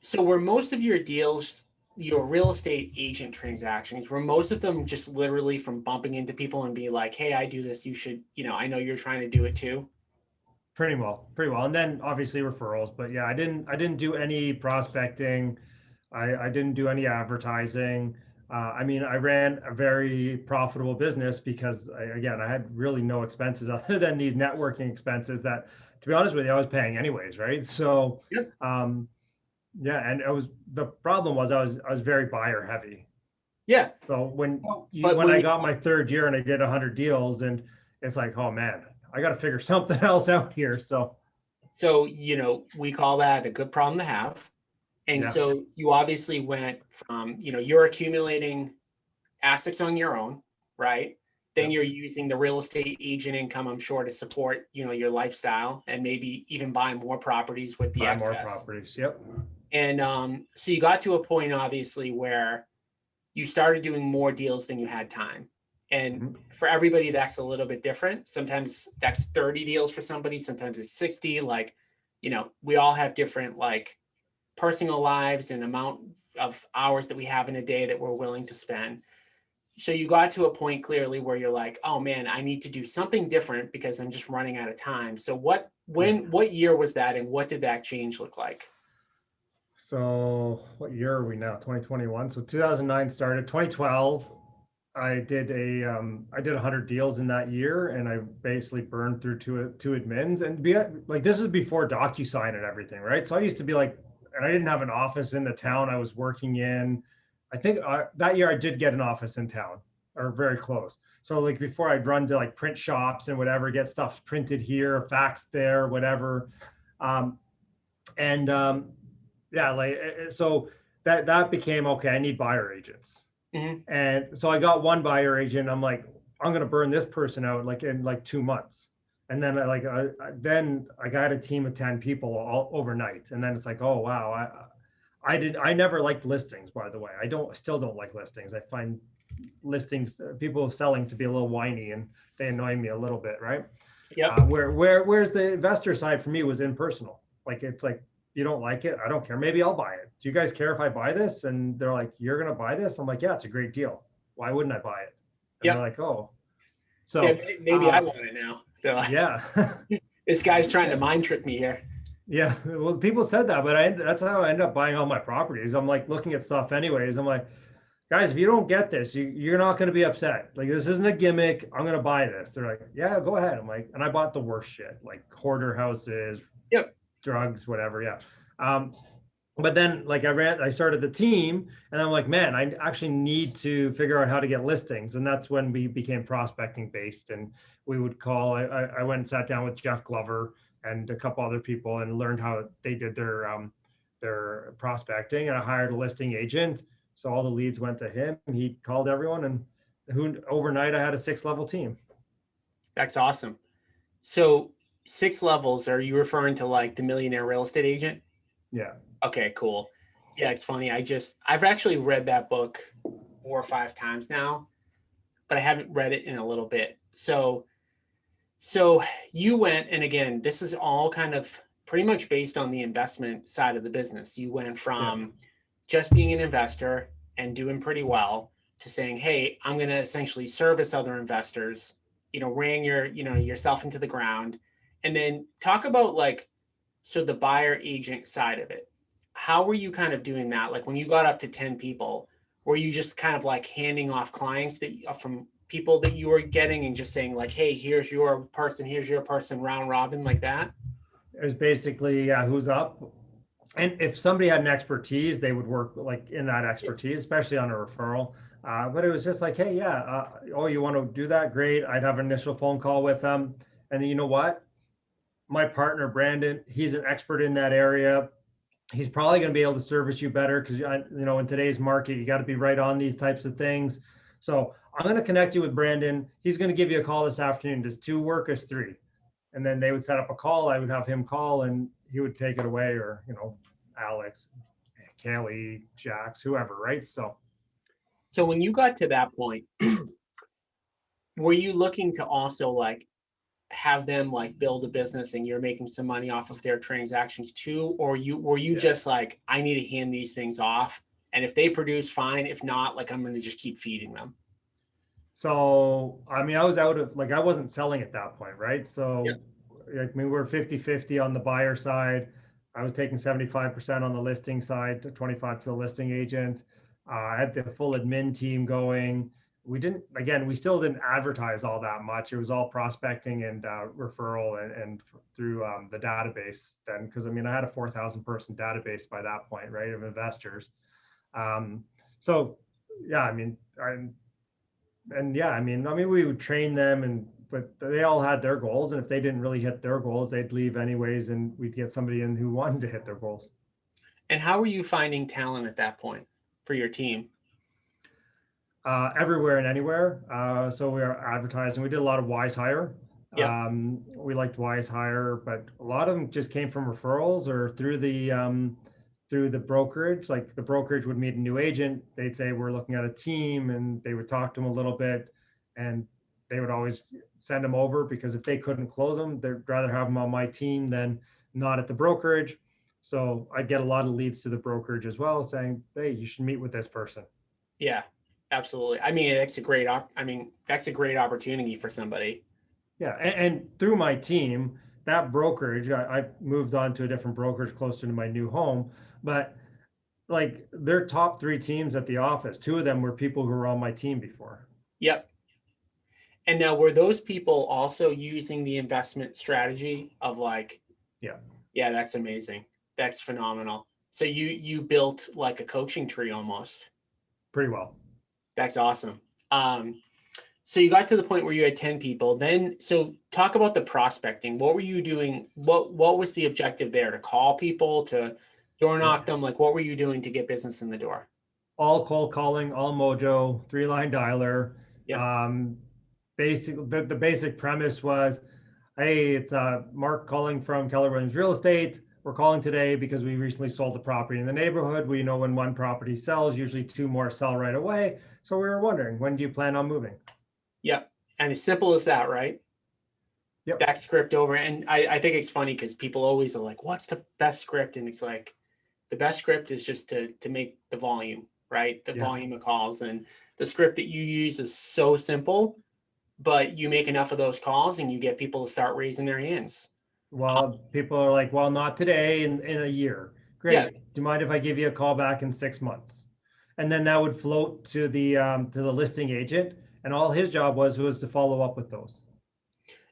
Speaker 1: So were most of your deals your real estate agent transactions? Were most of them just literally from bumping into people and be like, "Hey, I do this. You should. I know you're trying to do it too."
Speaker 2: Pretty well, pretty well. And then obviously referrals, but yeah, I didn't do any prospecting. I didn't do any advertising. I mean, I ran a very profitable business because again, I had really no expenses other than these networking expenses that, to be honest with you, I was paying anyways, right? So,
Speaker 1: Yep.
Speaker 2: um, yeah, and the problem was I was very buyer heavy.
Speaker 1: Yeah.
Speaker 2: So
Speaker 1: But
Speaker 2: when
Speaker 1: when
Speaker 2: I
Speaker 1: you
Speaker 2: got my 3rd year and I did 100 deals, and it's like, oh man, I got to figure something else out here. So
Speaker 1: so we call that a good problem to have. And
Speaker 2: yeah,
Speaker 1: so you obviously went from, you're accumulating assets on your own, right? Then
Speaker 2: yeah,
Speaker 1: you're using the real estate agent income, I'm sure, to support, your lifestyle and maybe even buy more properties with the
Speaker 2: buy more
Speaker 1: excess.
Speaker 2: properties. Yep.
Speaker 1: And so you got to a point, obviously, where you started doing more deals than you had time. And
Speaker 2: Mhm.
Speaker 1: for everybody, that's a little bit different. Sometimes that's 30 deals for somebody, sometimes it's 60. Like, we all have different, like, personal lives and amount of hours that we have in a day that we're willing to spend. So you got to a point clearly where you're like, oh man, I need to do something different because I'm just running out of time. So
Speaker 2: Yeah.
Speaker 1: what year was that and what did that change look like?
Speaker 2: So what year are we now? 2021. So 2009 started. 2012. I did 100 deals in that year, and I basically burned through two admins. And like, this is before DocuSign and everything, right? So I used to be like, and I didn't have an office in the town I was working in. I think that year I did get an office in town, or very close. So like before, I'd run to like print shops and whatever, get stuff printed here, faxed there, whatever. Um, and yeah, like so that became okay. I need buyer agents.
Speaker 1: Mhm.
Speaker 2: And so I got one buyer agent. I'm like, I'm gonna burn this person out like in like 2 months. And then then I got a team of 10 people all overnight. And then it's like, oh wow, I never liked listings, by the way. Still don't like listings. I find listings, people selling, to be a little whiny, and they annoy me a little bit, right?
Speaker 1: Yep.
Speaker 2: Where's the investor side for me was impersonal. Like, it's like, you don't like it, I don't care. Maybe I'll buy it. Do you guys care if I buy this? And they're like, you're gonna buy this? I'm like, yeah, it's a great deal. Why wouldn't I buy it? And they're
Speaker 1: Yep.
Speaker 2: like, oh.
Speaker 1: Yeah,
Speaker 2: So
Speaker 1: maybe I want it now. They're like,
Speaker 2: yeah.
Speaker 1: this guy's trying to mind trick me here.
Speaker 2: Yeah, well, people said that, but that's how I ended up buying all my properties. I'm like looking at stuff anyways. I'm like, guys, if you don't get this, you're not going to be upset. Like, this isn't a gimmick. I'm going to buy this. They're like, yeah, go ahead. I'm like, and I bought the worst shit, like hoarder houses,
Speaker 1: Yep.
Speaker 2: drugs, whatever. Yeah. But then like I started the team, and I'm like, man, I actually need to figure out how to get listings. And that's when we became prospecting based, and we would call, I went and sat down with Jeff Glover and a couple other people and learned how they did their prospecting. And I hired a listing agent. So all the leads went to him. He called everyone, and overnight I had a 6-level team.
Speaker 1: That's awesome. So 6 levels, are you referring to like the Millionaire Real Estate Agent?
Speaker 2: Yeah.
Speaker 1: Okay, cool. Yeah, it's funny. I've actually read that book 4 or 5 times now, but I haven't read it in a little bit. So you went, and again, this is all kind of pretty much based on the investment side of the business. You went from just being an investor and doing pretty well to saying, hey, I'm going to essentially service other investors, ran yourself into the ground. And then talk about like, so the buyer agent side of it. How were you kind of doing that? Like when you got up to 10 people, were you just kind of like handing off clients from people that you were getting and just saying like, hey, here's your person, round robin, like that?
Speaker 2: It was basically, who's up. And if somebody had an expertise, they would work like in that expertise, especially on a referral. But it was just like, hey, oh, you want to do that? Great. I'd have an initial phone call with them. And you know what? My partner, Brandon, he's an expert in that area. He's probably going to be able to service you better because, in today's market, you got to be right on these types of things. So I'm going to connect you with Brandon. He's going to give you a call this afternoon. Does 2 work or 3? And then they would set up a call. I would have him call, and he would take it away, or, Alex, Kelly, Jax, whoever, right? So
Speaker 1: when you got to that point, were you looking to also like have them like build a business and you're making some money off of their transactions too? Or were you just like, I need to hand these things off, and if they produce, fine. If not, like, I'm going to just keep feeding them.
Speaker 2: So, I mean, I was out of, like, I wasn't selling at that point, right? So,
Speaker 1: Yep.
Speaker 2: I mean, we're 50-50 on the buyer side. I was taking 75% on the listing side, 25 to the listing agent. I had the full admin team going. We still didn't advertise all that much. It was all prospecting and referral and through the database then, because I mean, I had a 4,000 person database by that point, right, of investors. So, yeah, I mean, we would train them, but they all had their goals. And if they didn't really hit their goals, they'd leave anyways. And we'd get somebody in who wanted to hit their goals.
Speaker 1: And how were you finding talent at that point for your team?
Speaker 2: Everywhere and anywhere. So we are advertising. We did a lot of Wise Hire.
Speaker 1: Yeah.
Speaker 2: We liked Wise Hire, but a lot of them just came from referrals or through the brokerage. Like the brokerage would meet a new agent. They'd say, we're looking at a team, and they would talk to them a little bit, and they would always send them over, because if they couldn't close them, they'd rather have them on my team than not at the brokerage. So I'd get a lot of leads to the brokerage as well, saying, hey, you should meet with this person.
Speaker 1: Yeah, absolutely. I mean, that's a great opportunity for somebody.
Speaker 2: Yeah. And through my team, that brokerage, I moved on to a different brokerage closer to my new home, but like their top 3 teams at the office, 2 of them were people who were on my team before.
Speaker 1: Yep. And now were those people also using the investment strategy of like,
Speaker 2: Yeah,
Speaker 1: yeah, that's amazing. That's phenomenal. So you built like a coaching tree almost.
Speaker 2: pretty well.
Speaker 1: That's awesome. So you got to the point where you had 10 people. Then so talk about the prospecting. What were you doing? What was the objective there? To call people, to door knock them? Like what were you doing to get business in the door?
Speaker 2: All cold calling, all mojo, 3-line dialer.
Speaker 1: Yep.
Speaker 2: Um, the basic premise was, hey, it's Mark calling from Keller Williams Real Estate. We're calling today because we recently sold a property in the neighborhood. We know when one property sells, usually two more sell right away. So we were wondering, when do you plan on moving?
Speaker 1: Yep. And as simple as that, right?
Speaker 2: Yep.
Speaker 1: That script over. And I think it's funny because people always are like, what's the best script? And it's like, the best script is just to make the volume, right? The volume of calls. And the script that you use is so simple, but you make enough of those calls and you get people to start raising their hands.
Speaker 2: Well, people are like, well, not today, in a year. Great.
Speaker 1: Yeah.
Speaker 2: Do you mind if I give you a call back in 6 months? And then that would float to the listing agent, and all his job was to follow up with those.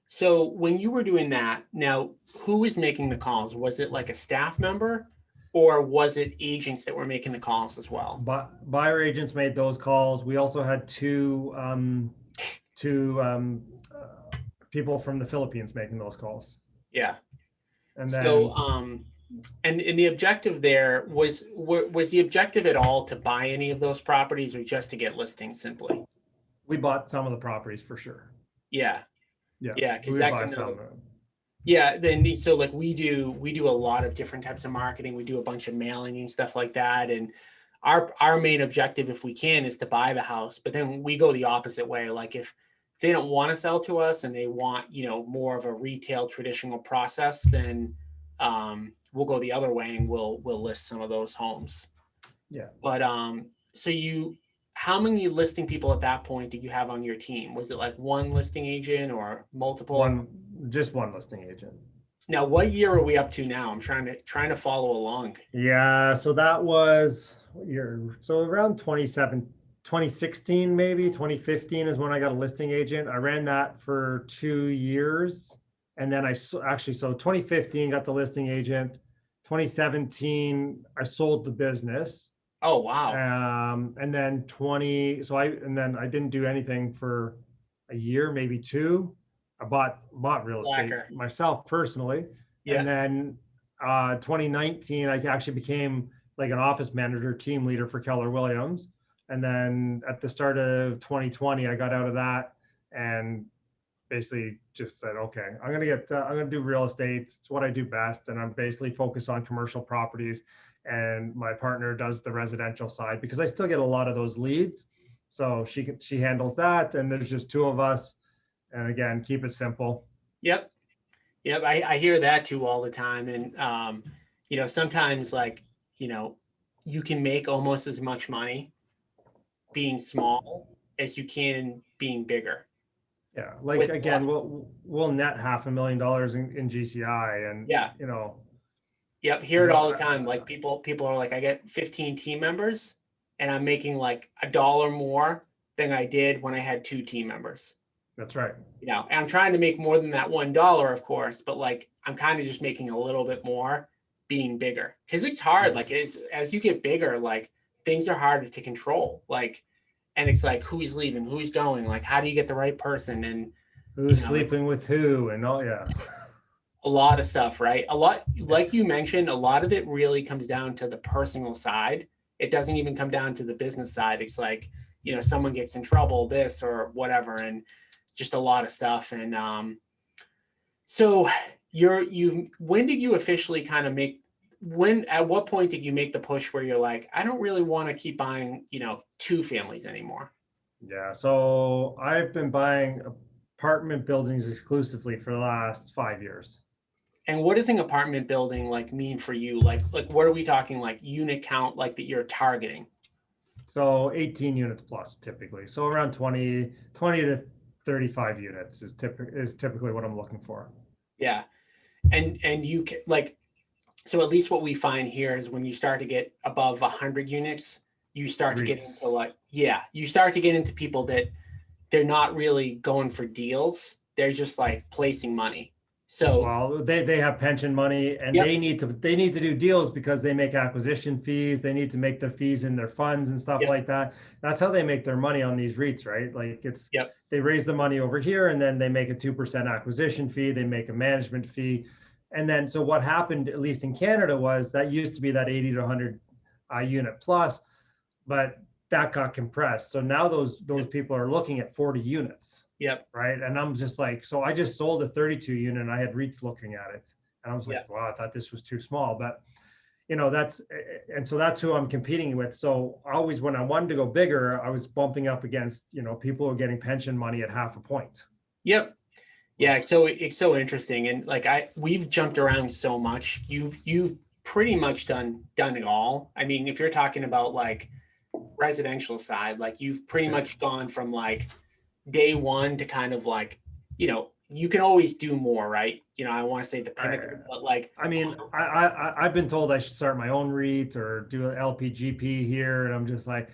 Speaker 1: So when you were doing that, now who was making the calls? Was it like a staff member or was it agents that were making the calls as well?
Speaker 2: But buyer agents made those calls. We also had two people from the Philippines making those calls.
Speaker 1: Yeah.
Speaker 2: And then
Speaker 1: So and the objective there was the objective at all to buy any of those properties or just to get listings simply?
Speaker 2: we bought some of the properties for sure.
Speaker 1: Yeah.
Speaker 2: Yeah.
Speaker 1: Yeah, because
Speaker 2: We
Speaker 1: that's
Speaker 2: buy
Speaker 1: another.
Speaker 2: some.
Speaker 1: Yeah, then so like we do a lot of different types of marketing. We do a bunch of mailing and stuff like that. And our main objective, if we can, is to buy the house. But then we go the opposite way. Like if they don't want to sell to us and they want, more of a retail traditional process, then we'll go the other way and we'll list some of those homes.
Speaker 2: Yeah.
Speaker 1: But so how many listing people at that point did you have on your team? Was it like one listing agent or multiple?
Speaker 2: Just one listing agent.
Speaker 1: Now, what year are we up to now? I'm trying to follow along.
Speaker 2: Yeah, so that was so around 2016, maybe 2015 is when I got a listing agent. I ran that for 2 years. And then so 2015 got the listing agent. 2017, I sold the business.
Speaker 1: Oh, wow.
Speaker 2: And then I didn't do anything for a year, maybe two. I bought real estate myself personally.
Speaker 1: Yeah.
Speaker 2: And then 2019, I actually became like an office manager, team leader for Keller Williams. And then at the start of 2020, I got out of that and basically just said, okay, I'm gonna do real estate. It's what I do best, and I'm basically focused on commercial properties. And my partner does the residential side because I still get a lot of those leads. So she handles that, and there's just two of us. And again, keep it simple.
Speaker 1: Yep. I hear that too all the time. And, sometimes you can make almost as much money being small as you can being bigger.
Speaker 2: Yeah. Like again, we'll net $500,000 in GCI and
Speaker 1: yeah. Yep. Hear it all the time. Like people are like, I get 15 team members and I'm making like $1 more than I did when I had 2 team members.
Speaker 2: That's right.
Speaker 1: And I'm trying to make more than that $1, of course, but like I'm kind of just making a little bit more being bigger because it's hard. Like as you get bigger, like things are harder to control. Like, and it's like who's leaving, who's going, like how do you get the right person and
Speaker 2: who's sleeping with who and all. Yeah.
Speaker 1: A lot of stuff, right? A lot, like you mentioned, a lot of it really comes down to the personal side. It doesn't even come down to the business side. It's like, someone gets in trouble, this or whatever, and just a lot of stuff. And so when did you officially kind of at what point did you make the push where you're like, I don't really want to keep buying, 2 families anymore?
Speaker 2: Yeah. So I've been buying apartment buildings exclusively for the last 5 years.
Speaker 1: And what does an apartment building mean for you? Like what are we talking, like unit count, like that you're targeting?
Speaker 2: So 18 units plus typically. So around 20 to 35 units is typically what I'm looking for.
Speaker 1: Yeah. And you so at least what we find here is when you start to get above 100 units, you start to get into you start to get into people that they're not really going for deals. They're just like placing money. So
Speaker 2: Well, they have pension money, and
Speaker 1: yep,
Speaker 2: they need to do deals because they make acquisition fees. They need to make their fees in their funds and stuff
Speaker 1: yep,
Speaker 2: like that. That's how they make their money on these REITs, right? Like
Speaker 1: yep,
Speaker 2: they raise the money over here, and then they make a 2% acquisition fee. They make a management fee, and then so what happened, at least in Canada, was that used to be that 80 to 100 unit plus, but that got compressed. So now those people are looking at 40 units.
Speaker 1: yep,
Speaker 2: Right. And I'm just like, so I just sold a 32 unit and I had REITs looking at it. And I was like,
Speaker 1: yep.
Speaker 2: wow, I thought this was too small. But, and so that's who I'm competing with. So always when I wanted to go bigger, I was bumping up against, people who are getting pension money at half a point.
Speaker 1: Yep. Yeah. So it's so interesting. And like we've jumped around so much. You've pretty much done it all. I mean, if you're talking about like residential side, like you've pretty much gone from like day one to kind of like, you can always do more, right? I want to say the pinnacle, but like,
Speaker 2: I mean, I've been told I should start my own REIT or do an LPGP here. And I'm just like,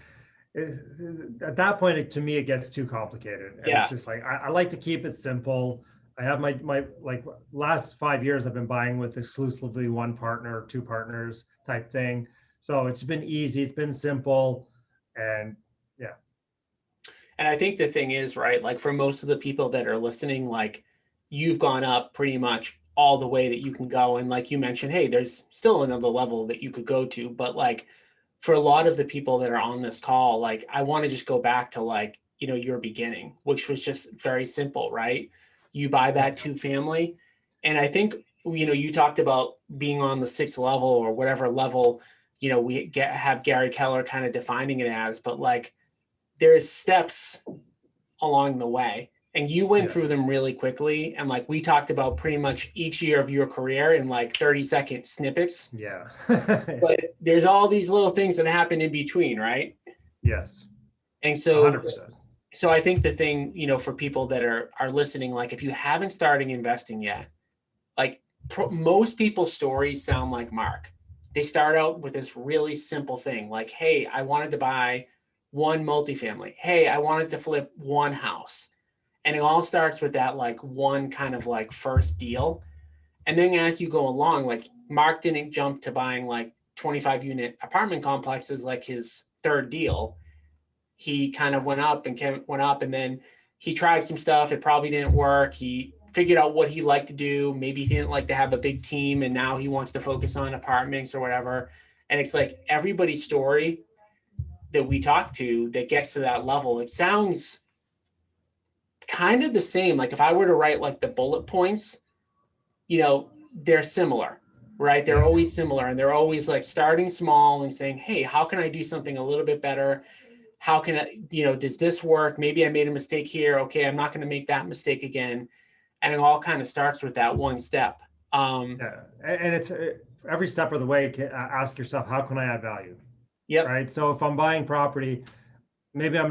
Speaker 2: at that point, to me, it gets too complicated. And it's just like, I like to keep it simple. I have my like last 5 years, I've been buying with exclusively one partner, two partners type thing. So it's been easy. It's been simple. And yeah.
Speaker 1: And I think the thing is, right, like for most of the people that are listening, like you've gone up pretty much all the way that you can go. And like you mentioned, hey, there's still another level that you could go to. But like for a lot of the people that are on this call, like I want to just go back to like, your beginning, which was just very simple, right? You buy that 2-family. And I think, you talked about being on the 6th level or whatever level, we have Gary Keller kind of defining it as, but like, there's steps along the way and you went through them really quickly. And like we talked about pretty much each year of your career in like 30-second snippets.
Speaker 2: Yeah.
Speaker 1: But there's all these little things that happen in between, right?
Speaker 2: Yes.
Speaker 1: And so
Speaker 2: 100%.
Speaker 1: So I think the thing, for people that are listening, like if you haven't started investing yet, like most people's stories sound like Mark. They start out with this really simple thing like, hey, I wanted to buy one multifamily. Hey, I wanted to flip one house. And it all starts with that like one kind of like first deal. And then as you go along, like Mark didn't jump to buying like 25 unit apartment complexes like his third deal. He kind of went up and then he tried some stuff. It probably didn't work. He figured out what he liked to do. Maybe he didn't like to have a big team and now he wants to focus on apartments or whatever. And it's like everybody's story that we talk to that gets to that level, it sounds kind of the same. Like if I were to write like the bullet points, they're similar, right? They're always similar and they're always like starting small and saying, hey, how can I do something a little bit better? How can I, does this work? Maybe I made a mistake here. Okay, I'm not going to make that mistake again. And it all kind of starts with that one step.
Speaker 2: And it's every step of the way, ask yourself, how can I add value?
Speaker 1: Yep.
Speaker 2: Right. So if I'm buying property, maybe I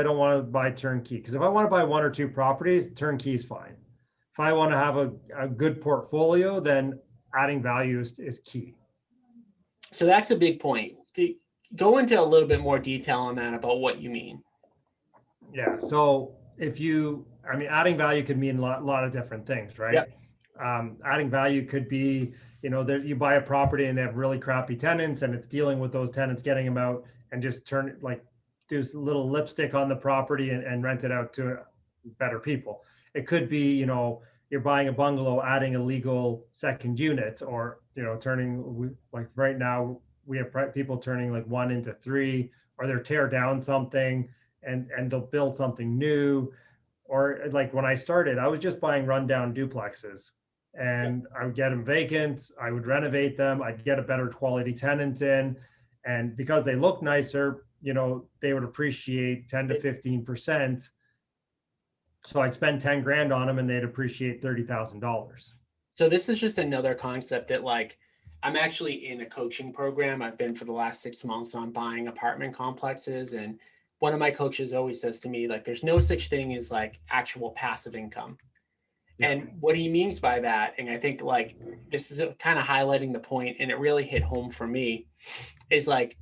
Speaker 2: don't want to buy turnkey, because if I want to buy one or two properties, turnkey is fine. If I want to have a good portfolio, then adding value is key.
Speaker 1: So that's a big point. Go into a little bit more detail on that about what you mean.
Speaker 2: Yeah. So adding value could mean a lot of different things, right?
Speaker 1: Yep.
Speaker 2: Adding value could be, that you buy a property and they have really crappy tenants and it's dealing with those tenants, getting them out and just do a little lipstick on the property and rent it out to better people. It could be, you're buying a bungalow, adding a legal second unit, or, turning, like right now we have people turning like 1 into 3, or they're tear down something and they'll build something new. Or like when I started, I was just buying rundown duplexes and I would get them vacant. I would renovate them. I'd get a better quality tenant in. And because they look nicer, they would appreciate 10 to 15%. So I'd spend 10 grand on them and they'd appreciate $30,000.
Speaker 1: So this is just another concept that like, I'm actually in a coaching program. I've been for the last 6 months on buying apartment complexes. And one of my coaches always says to me, like, there's no such thing as like actual passive income. Yeah. And what he means by that, and I think like this is kind of highlighting the point, and it really hit home for me, is like,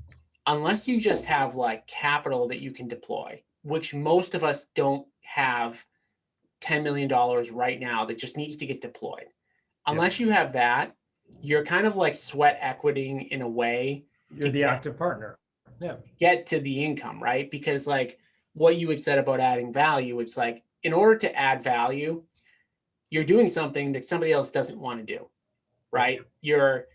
Speaker 1: unless you just have like capital that you can deploy, which most of us don't have $10 million right now that just needs to get deployed. Unless you have that, you're kind of like sweat equitying in a way.
Speaker 2: You're the active partner. Yeah.
Speaker 1: Get to the income, right? Because like what you had said about adding value, it's like in order to add value, you're doing something that somebody else doesn't want to do, right? You're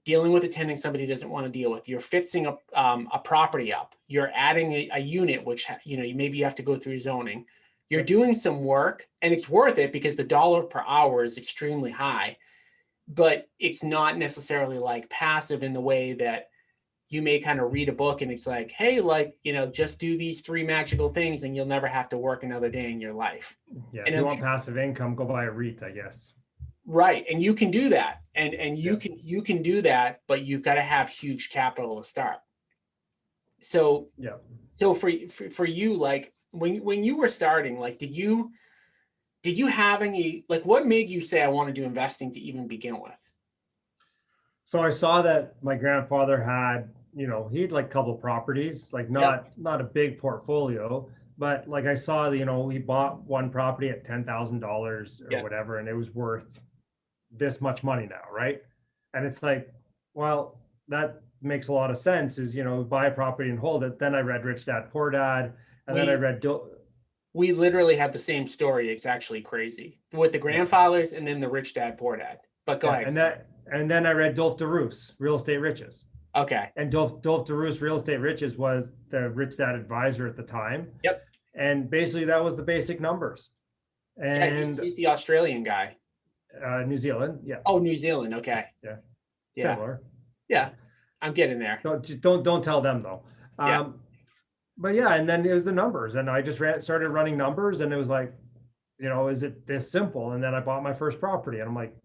Speaker 1: dealing with attending somebody doesn't want to deal with. You're fixing a property up. You're adding a unit, which, you know, maybe you have to go through zoning. You're doing some work, and it's worth it because the dollar per hour is extremely high, but it's not necessarily like passive in the way that you may kind of read a book and it's like, hey, like, you know, just do these 3 magical things and you'll never have to work another day in your life.
Speaker 2: Yeah. If you want passive income, go buy a REIT, I guess.
Speaker 1: Right. And you can do that. And you can do that, but you've got to have huge capital to start. So, so for you, like when you were starting, like, did you have any, like, what made you say, I want to do investing to even begin with?
Speaker 2: So I saw that my grandfather had, you know, he had like a couple properties, like not a big portfolio, but like I saw, you know, he bought one property at $10,000 or whatever, and it was worth this much money now, right? And it's like, well, that makes a lot of sense, is, you know, buy a property and hold it. Then I read Rich Dad Poor Dad, and then I read
Speaker 1: we literally have the same story. It's actually crazy with the grandfathers and then the Rich Dad Poor Dad. But go ahead.
Speaker 2: And then I read Dolph DeRoos, Real Estate Riches.
Speaker 1: Okay.
Speaker 2: And Dolph DeRoos, Real Estate Riches, was the Rich Dad advisor at the time.
Speaker 1: Yep.
Speaker 2: And basically that was the basic numbers. And
Speaker 1: he's the Australian guy.
Speaker 2: New Zealand. Yeah.
Speaker 1: Oh, New Zealand. Okay.
Speaker 2: Yeah. Similar.
Speaker 1: Yeah. I'm getting there.
Speaker 2: Don't tell them though. But yeah, and then it was the numbers, and I just started running numbers, and it was like, you know, is it this simple? And then I bought my first property, and I'm like,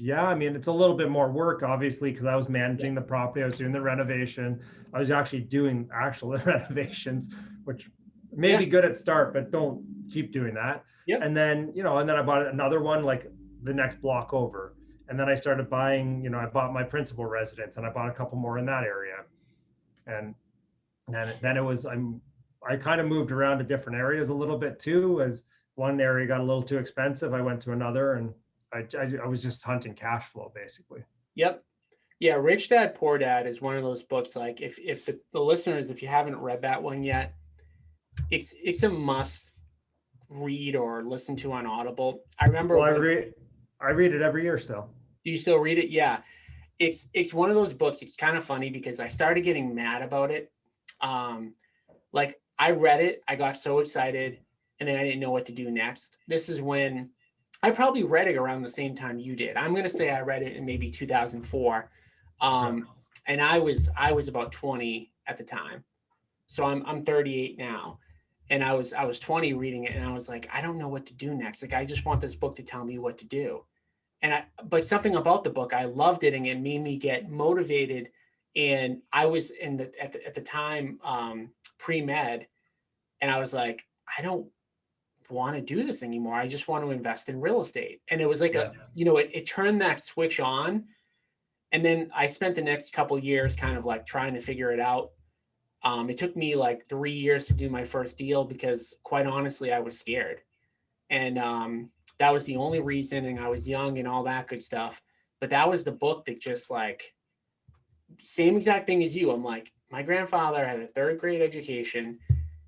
Speaker 2: yeah, I mean, it's a little bit more work, obviously, because I was managing the property, I was doing the renovation, I was actually doing actual renovations, which may be good at start, but don't keep doing that. And then, you know, and then I bought another one like the next block over, and then I started buying, you know, I bought my principal residence, and I bought a couple more in that area, and then it was, I kind of moved around to different areas a little bit too. As one area got a little too expensive, I went to another, and I was just hunting cash flow basically.
Speaker 1: Yep. Yeah. Rich Dad Poor Dad is one of those books. Like if the listeners, if you haven't read that one yet, it's a must read or listen to on Audible. I remember.
Speaker 2: Well, I read it every year still.
Speaker 1: Do you still read it? Yeah. It's one of those books. It's kind of funny because I started getting mad about it. Like I read it, I got so excited, and then I didn't know what to do next. This is when I probably read it around the same time you did. I'm going to say I read it in maybe 2004. And I was about 20 at the time. So I'm 38 now. And I was 20 reading it, and I was like, I don't know what to do next. Like, I just want this book to tell me what to do. But something about the book, I loved it, and it made me get motivated. And I was at the time pre-med, and I was like, I don't want to do this anymore. I just want to invest in real estate. And it was like it turned that switch on. And then I spent the next couple of years kind of like trying to figure it out. It took me like 3 years to do my first deal because, quite honestly, I was scared. And that was the only reason. And I was young and all that good stuff. But that was the book that just like, same exact thing as you. I'm like, my grandfather had a 3rd grade education.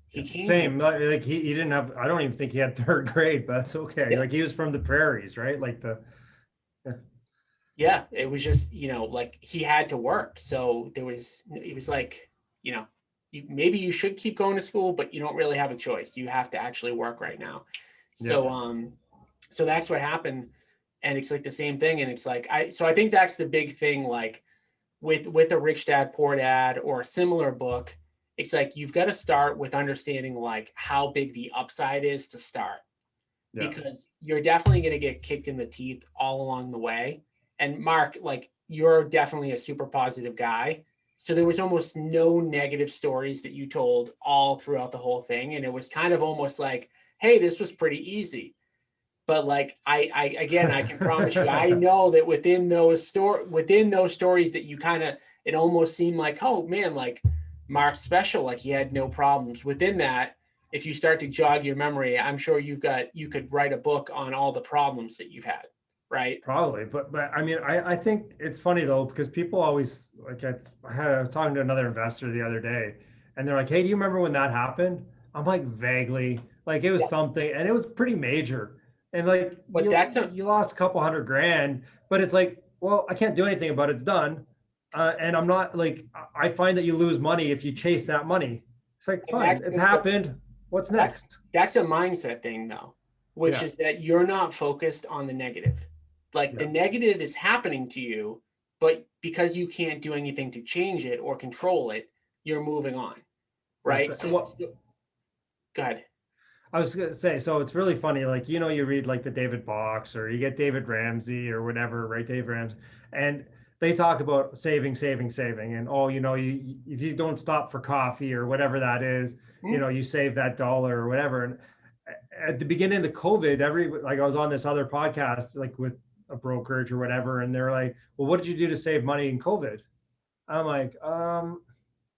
Speaker 1: He came
Speaker 2: same, like he didn't have, I don't even think he had 3rd grade, but that's okay. Like he was from the prairies, right? Like
Speaker 1: it was just, you know, like he had to work. So it was like, you know, maybe you should keep going to school, but you don't really have a choice. You have to actually work right now. So, so that's what happened. And it's like the same thing. And it's like, I think that's the big thing, like with the Rich Dad Poor Dad or a similar book, it's like, you've got to start with understanding like how big the upside is to start, because you're definitely going to get kicked in the teeth all along the way. And Mark, like, you're definitely a super positive guy. So there was almost no negative stories that you told all throughout the whole thing. And it was kind of almost like, hey, this was pretty easy. But like, I again, I can promise you, I know that within those stories that you kind of, it almost seemed like, oh man, like Mark's special, like he had no problems. Within that, if you start to jog your memory, I'm sure you could write a book on all the problems that you've had, right?
Speaker 2: Probably, but I mean, I think it's funny though, because people always like, I was talking to another investor the other day, and they're like, "Hey, do you remember when that happened?" I'm like, vaguely, like it was
Speaker 1: Yeah.
Speaker 2: something, and it was pretty major, and like
Speaker 1: But that's a
Speaker 2: you lost a couple $100,000, but it's like, well, I can't do anything about it. It's done, and I'm not like, I find that you lose money if you chase that money. It's like,
Speaker 1: and
Speaker 2: fine, it's happened. What's
Speaker 1: that's
Speaker 2: next?
Speaker 1: that's a mindset thing though, which
Speaker 2: Yeah,
Speaker 1: is that you're not focused on the negative. Like the
Speaker 2: yeah,
Speaker 1: negative is happening to you, but because you can't do anything to change it or control it, you're moving on,
Speaker 2: that's
Speaker 1: right?
Speaker 2: it.
Speaker 1: So go ahead.
Speaker 2: I was gonna say, so it's really funny, like, you read like the David Box or you get David Ramsey or whatever, right? Dave Ramsey, and they talk about saving, saving, saving, and oh, you if you don't stop for coffee or whatever that is,
Speaker 1: Hmm?
Speaker 2: you save that dollar or whatever. And at the beginning of the COVID, like I was on this other podcast, like with a brokerage or whatever, and they're like, "Well, what did you do to save money in COVID?" I'm like,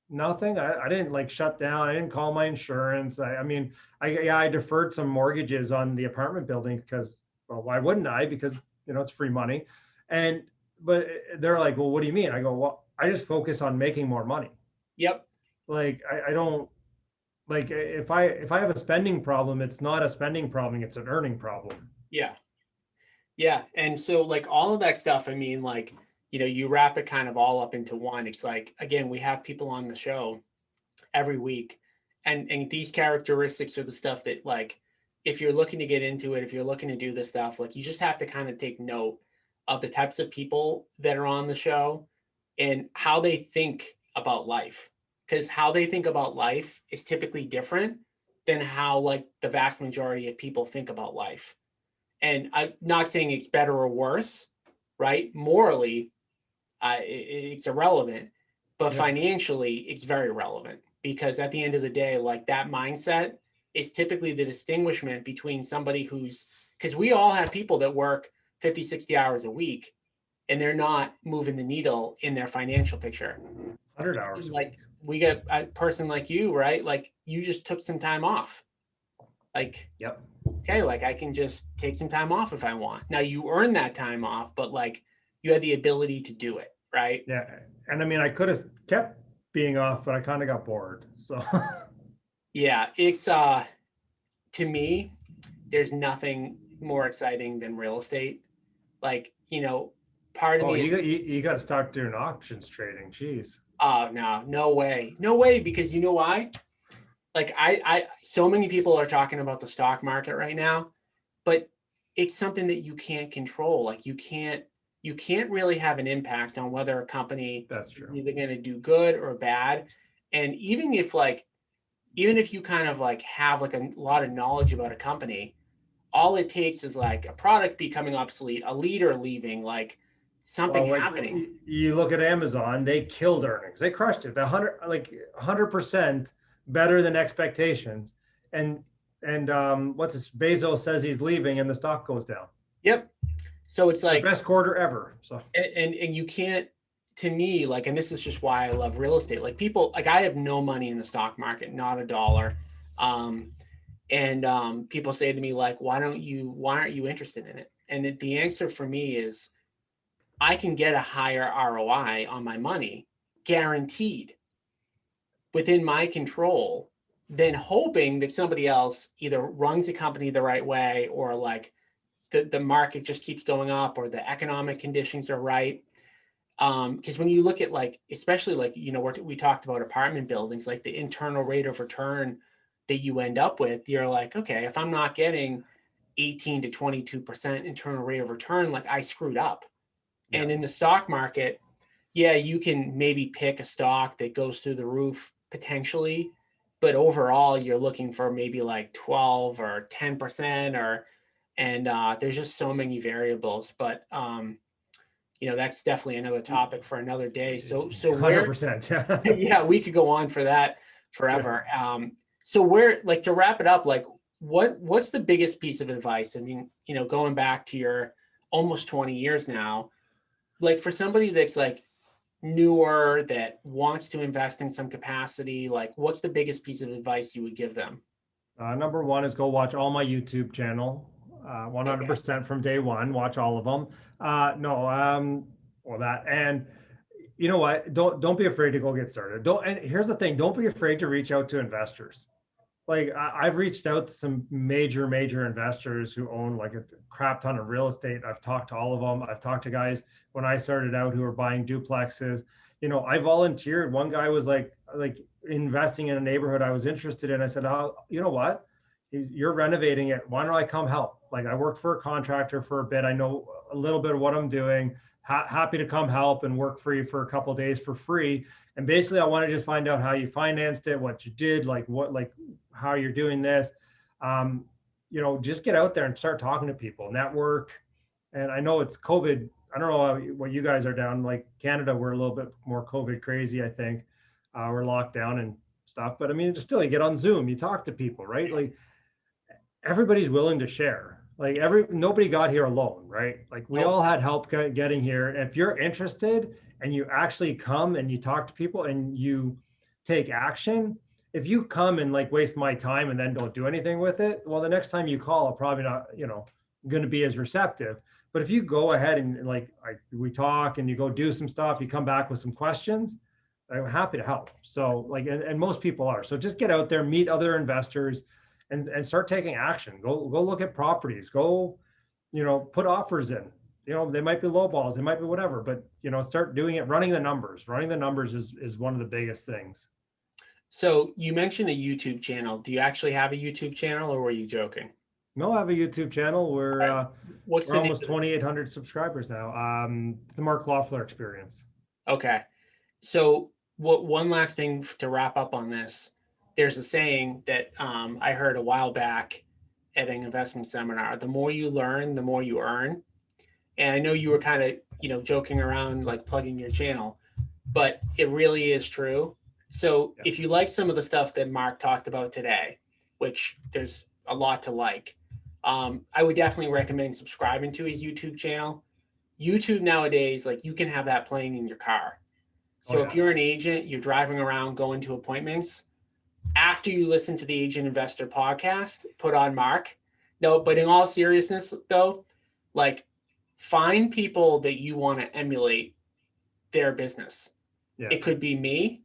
Speaker 2: nothing. I didn't like shut down. I didn't call my insurance. I mean, I deferred some mortgages on the apartment building because, well, why wouldn't I? Because it's free money. And but they're like, well, what do you mean? I go, well, I just focus on making more money.
Speaker 1: Yep.
Speaker 2: Like I don't like, if I have a spending problem, it's not a spending problem. It's an earning problem.
Speaker 1: Yeah. Yeah. And so like all of that stuff, I mean, like, you wrap it kind of all up into one. It's like, again, we have people on the show every week. And these characteristics are the stuff that, like, if you're looking to get into it, if you're looking to do this stuff, like, you just have to kind of take note of the types of people that are on the show and how they think about life. Because how they think about life is typically different than how, like, the vast majority of people think about life. And I'm not saying it's better or worse, right? Morally, it's irrelevant, but
Speaker 2: Yeah.
Speaker 1: financially, it's very relevant because at the end of the day, like that mindset is typically the distinguishment between somebody because we all have people that work 50, 60 hours a week and they're not moving the needle in their financial picture.
Speaker 2: 100 hours a week.
Speaker 1: Like we got a person like you, right? Like you just took some time off. Like,
Speaker 2: Yep.
Speaker 1: okay, like I can just take some time off if I want. Now you earn that time off, but like you had the ability to do it, right?
Speaker 2: Yeah. And I mean, I could have kept being off, but I kind of got bored. So
Speaker 1: Yeah, it's to me, there's nothing more exciting than real estate. Like, part of
Speaker 2: oh,
Speaker 1: me is,
Speaker 2: you got to start doing options trading. Jeez.
Speaker 1: oh no, no way. No way, because you know why? Like I so many people are talking about the stock market right now, but it's something that you can't control. Like you can't really have an impact on whether a company
Speaker 2: That's
Speaker 1: is
Speaker 2: true.
Speaker 1: either going to do good or bad. And even if you kind of like have like a lot of knowledge about a company, all it takes is like a product becoming obsolete, a leader leaving, like something
Speaker 2: Well, like
Speaker 1: happening.
Speaker 2: you look at Amazon, they killed earnings. They crushed it. 100% better than expectations. And what's this? Bezos says he's leaving, and the stock goes down.
Speaker 1: Yep. So it's
Speaker 2: The
Speaker 1: like,
Speaker 2: best quarter ever. So
Speaker 1: and you can't, to me, like, and this is just why I love real estate. Like people, like I have no money in the stock market, not a dollar. Um, and people say to me like, why aren't you interested in it? And the answer for me is I can get a higher ROI on my money, guaranteed, within my control, than hoping that somebody else either runs the company the right way or like the market just keeps going up or the economic conditions are right. Because when you look at like, especially like, we talked about apartment buildings, like the internal rate of return that you end up with, you're like, okay, if I'm not getting 18 to 22% internal rate of return, like I screwed up.
Speaker 2: yeah.
Speaker 1: And in the stock market, yeah, you can maybe pick a stock that goes through the roof potentially, but overall you're looking for maybe like 12 or 10% and there's just so many variables. But that's definitely another topic for another day. So where
Speaker 2: 100%. Yeah.
Speaker 1: yeah, we could go on for that forever. So where, like, to wrap it up, like what's the biggest piece of advice? I mean, going back to your almost 20 years now, like for somebody that's like newer that wants to invest in some capacity, like what's the biggest piece of advice you would give them?
Speaker 2: Number one is go watch all my YouTube channel,
Speaker 1: Okay.
Speaker 2: 100% from day one. Watch all of them. Well, that, and you know what? Don't be afraid to go get started. Don't. And here's the thing: don't be afraid to reach out to investors. Like I've reached out to some major investors who own like a crap ton of real estate. I've talked to all of them. I've talked to guys when I started out who were buying duplexes. I volunteered. One guy was like investing in a neighborhood I was interested in. I said, "Oh, you know what? You're renovating it. Why don't I come help?" Like I worked for a contractor for a bit. I know a little bit of what I'm doing. Happy to come help and work for you for a couple of days for free. And basically, I wanted to find out how you financed it, what you did, how you're doing this. Just get out there and start talking to people, network. And I know it's COVID. I don't know what you guys are down. Like Canada, we're a little bit more COVID crazy, I think. We're locked down and stuff. But I mean, just still, you get on Zoom, you talk to people, right? Like everybody's willing to share. Like nobody got here alone, right? Like we all had help getting here. And if you're interested and you actually come and you talk to people and you take action, if you come and like waste my time and then don't do anything with it, well, the next time you call, I'm probably not, going to be as receptive. But if you go ahead and we talk and you go do some stuff, you come back with some questions, I'm happy to help. So and most people are. So just get out there, meet other investors, and start taking action. Go look at properties. Go, put offers in. They might be low balls, they might be whatever, but start doing it. Running the numbers. Running the numbers is one of the biggest things.
Speaker 1: So you mentioned a YouTube channel. Do you actually have a YouTube channel, or were you joking?
Speaker 2: No, I have a YouTube channel. We're
Speaker 1: What's
Speaker 2: we're
Speaker 1: the
Speaker 2: almost
Speaker 1: name?
Speaker 2: 2,800 subscribers now. The Mark Loeffler Experience.
Speaker 1: Okay. So one last thing to wrap up on this. There's a saying that I heard a while back at an investment seminar: the more you learn, the more you earn. And I know you were kind of, joking around, like plugging your channel, but it really is true. So if you like some of the stuff that Mark talked about today, which there's a lot to like, I would definitely recommend subscribing to his YouTube channel. YouTube nowadays, like you can have that playing in your car. So if you're an agent, you're driving around going to appointments, after you listen to the Agent Investor podcast, put on Mark. No, but in all seriousness though, like find people that you want to emulate their business.
Speaker 2: Yeah.
Speaker 1: It could be me,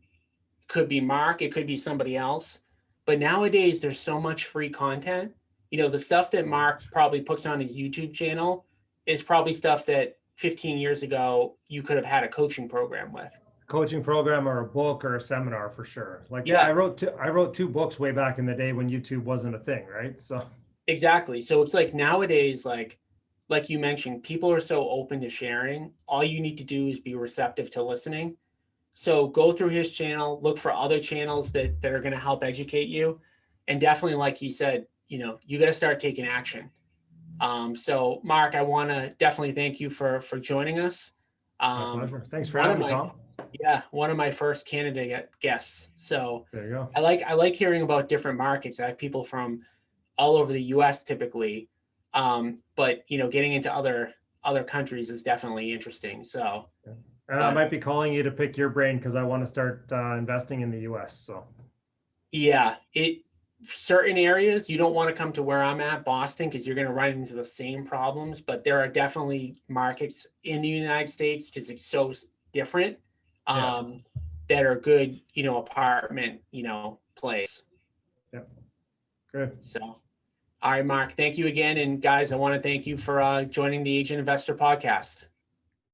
Speaker 1: could be Mark, it could be somebody else. But nowadays there's so much free content. The stuff that Mark probably puts on his YouTube channel is probably stuff that 15 years ago you could have had a coaching program with.
Speaker 2: Coaching program or a book or a seminar for sure. I wrote two books way back in the day when YouTube wasn't a thing, right? So
Speaker 1: exactly. So it's like nowadays, like you mentioned, people are so open to sharing. All you need to do is be receptive to listening. So go through his channel, look for other channels that are going to help educate you. And definitely, like he said, you got to start taking action. So Mark, I want to definitely thank you for joining us.
Speaker 2: My pleasure. Thanks for having me, Tom.
Speaker 1: Yeah, one of my first Canada guests. So
Speaker 2: there you go.
Speaker 1: I like hearing about different markets. I have people from all over the US typically. But getting into other countries is definitely interesting. So
Speaker 2: and I might be calling you to pick your brain because I want to start investing in the US. So
Speaker 1: yeah, certain areas you don't want to come to where I'm at, Boston, because you're going to run into the same problems. But there are definitely markets in the United States because it's so different. That are good, apartment, place.
Speaker 2: Yep. Good.
Speaker 1: So, all right, Mark, thank you again. And guys, I want to thank you for joining the Agent Investor podcast.